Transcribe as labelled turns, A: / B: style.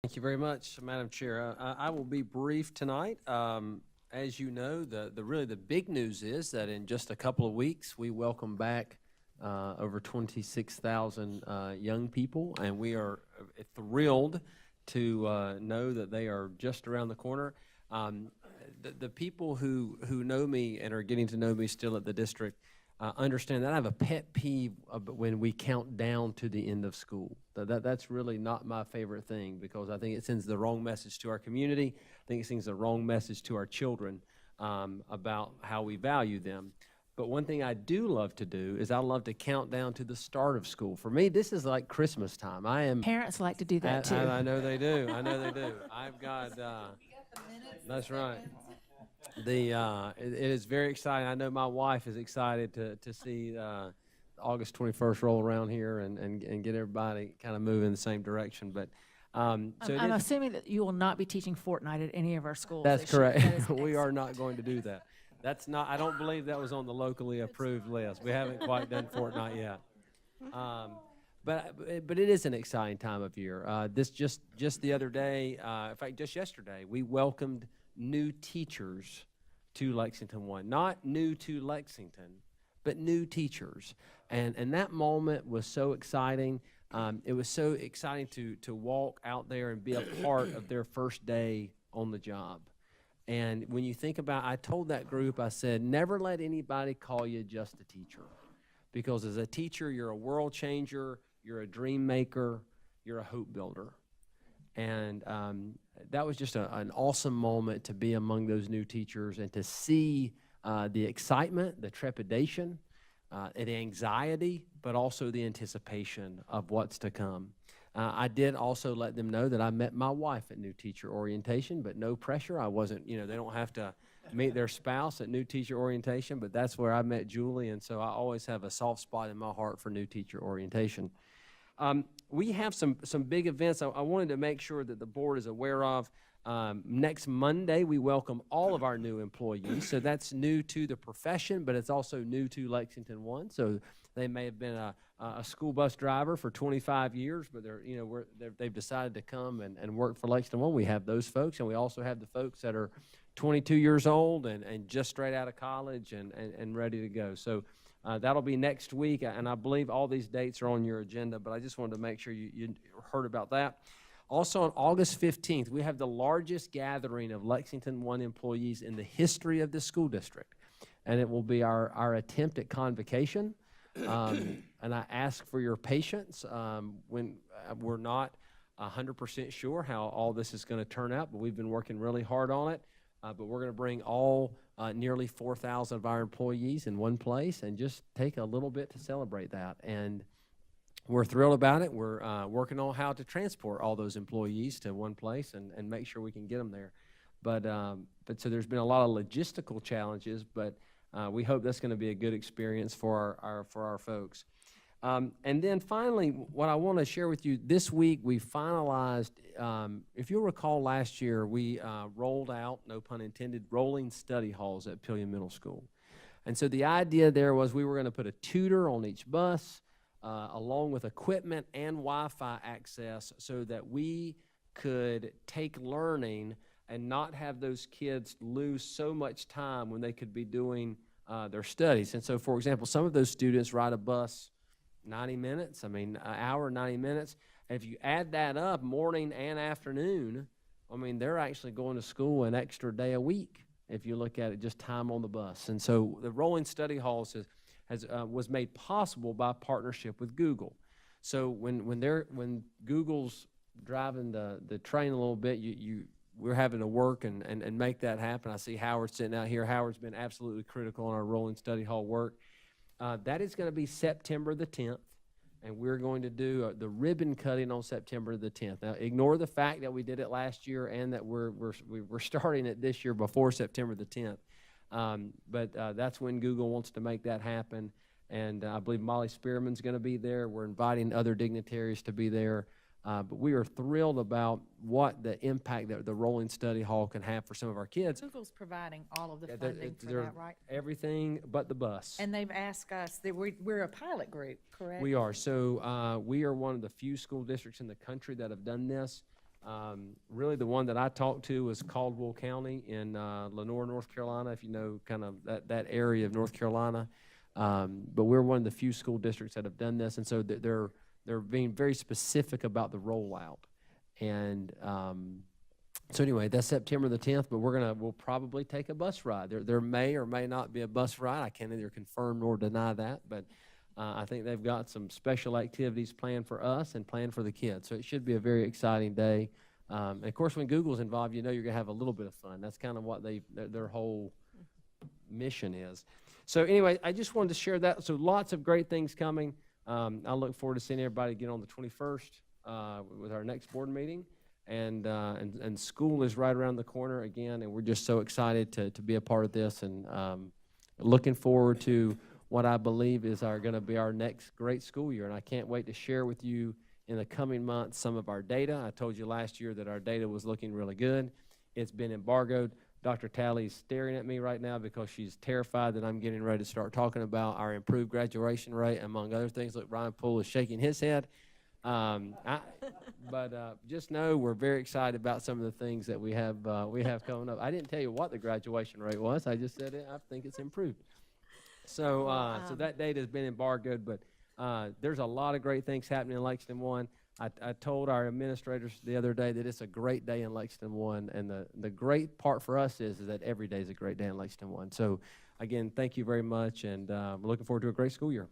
A: Thank you very much, Madam Chair. I will be brief tonight. As you know, the big news is that in just a couple of weeks, we welcome back over 26,000 young people, and we are thrilled to know that they are just around the corner. The people who know me and are getting to know me still at the district understand that I have a pet peeve when we count down to the end of school. That's really not my favorite thing, because I think it sends the wrong message to our community. I think it sends the wrong message to our children about how we value them. But one thing I do love to do is I love to count down to the start of school. For me, this is like Christmas time.
B: Parents like to do that too.
A: I know they do. I know they do. I've got. That's right. It is very exciting. I know my wife is excited to see August 21st roll around here and get everybody kind of moving in the same direction. But
B: I'm assuming that you will not be teaching Fortnite at any of our schools.
A: That's correct. We are not going to do that. That's not. I don't believe that was on the locally approved list. We haven't quite done Fortnite yet. But it is an exciting time of year. This just the other day, in fact, just yesterday, we welcomed new teachers to Lexington 1. Not new to Lexington, but new teachers. And that moment was so exciting. It was so exciting to walk out there and be a part of their first day on the job. And when you think about, I told that group, I said, never let anybody call you just a teacher. Because as a teacher, you're a world changer, you're a dream maker, you're a hope builder. And that was just an awesome moment to be among those new teachers and to see the excitement, the trepidation, the anxiety, but also the anticipation of what's to come. I did also let them know that I met my wife at new teacher orientation, but no pressure. I wasn't, they don't have to meet their spouse at new teacher orientation, but that's where I met Julie, and so I always have a soft spot in my heart for new teacher orientation. We have some big events I wanted to make sure that the board is aware of. Next Monday, we welcome all of our new employees. So that's new to the profession, but it's also new to Lexington 1. So they may have been a school bus driver for 25 years, but they've decided to come and work for Lexington 1. We have those folks, and we also have the folks that are 22 years old and just straight out of college and ready to go. So that'll be next week, and I believe all these dates are on your agenda, but I just wanted to make sure you heard about that. Also on August 15th, we have the largest gathering of Lexington 1 employees in the history of the school district, and it will be our attempt at convocation. And I ask for your patience when we're not 100% sure how all this is going to turn out, but we've been working really hard on it. But we're going to bring all nearly 4,000 of our employees in one place and just take a little bit to celebrate that. And we're thrilled about it. We're working on how to transport all those employees to one place and make sure we can get them there. But so there's been a lot of logistical challenges, but we hope that's going to be a good experience for our folks. And then finally, what I want to share with you, this week we finalized, if you'll recall last year, we rolled out, no pun intended, rolling study halls at Pillion Middle School. And so the idea there was we were going to put a tutor on each bus, along with equipment and Wi-Fi access, so that we could take learning and not have those kids lose so much time when they could be doing their studies. And so, for example, some of those students ride a bus 90 minutes, an hour, 90 minutes. And if you add that up, morning and afternoon, they're actually going to school an extra day a week if you look at it, just time on the bus. And so the rolling study halls was made possible by partnership with Google. So when Google's driving the train a little bit, we're having to work and make that happen. I see Howard sitting out here. Howard's been absolutely critical on our rolling study hall work. That is going to be September the 10th, and we're going to do the ribbon cutting on September the 10th. Now, ignore the fact that we did it last year and that we're starting it this year before September the 10th. But that's when Google wants to make that happen, and I believe Molly Spearman's going to be there. We're inviting other dignitaries to be there. But we are thrilled about what the impact that the rolling study hall can have for some of our kids.
B: Google's providing all of the funding for that, right?
A: Everything but the bus.
B: And they've asked us, that we're a pilot group, correct?
A: We are. So we are one of the few school districts in the country that have done this. Really, the one that I talked to was Caldwell County in Lenore, North Carolina, if you know kind of that area of North Carolina. But we're one of the few school districts that have done this, and so they're being very specific about the rollout. And so anyway, that's September the 10th, but we'll probably take a bus ride. There may or may not be a bus ride. I can't either confirm nor deny that, but I think they've got some special activities planned for us and planned for the kids. So it should be a very exciting day. And of course, when Google's involved, you know you're gonna have a little bit of fun. That's kind of what their whole mission is. So anyway, I just wanted to share that. So lots of great things coming. I look forward to seeing everybody again on the 21st with our next board meeting. And school is right around the corner again, and we're just so excited to be a part of this, and looking forward to what I believe is going to be our next great school year. And I can't wait to share with you in the coming months some of our data. I told you last year that our data was looking really good. It's been embargoed. Dr. Talley's staring at me right now because she's terrified that I'm getting ready to start talking about our improved graduation rate, among other things. Look, Ryan Poole is shaking his head. But just know we're very excited about some of the things that we have coming up. I didn't tell you what the graduation rate was. I just said I think it's improved. So so that data has been embargoed, but there's a lot of great things happening in Lexington 1. I told our administrators the other day that it's a great day in Lexington 1, and the great part for us is that every day is a great day in Lexington 1. So again, thank you very much, and we're looking forward to a great school year.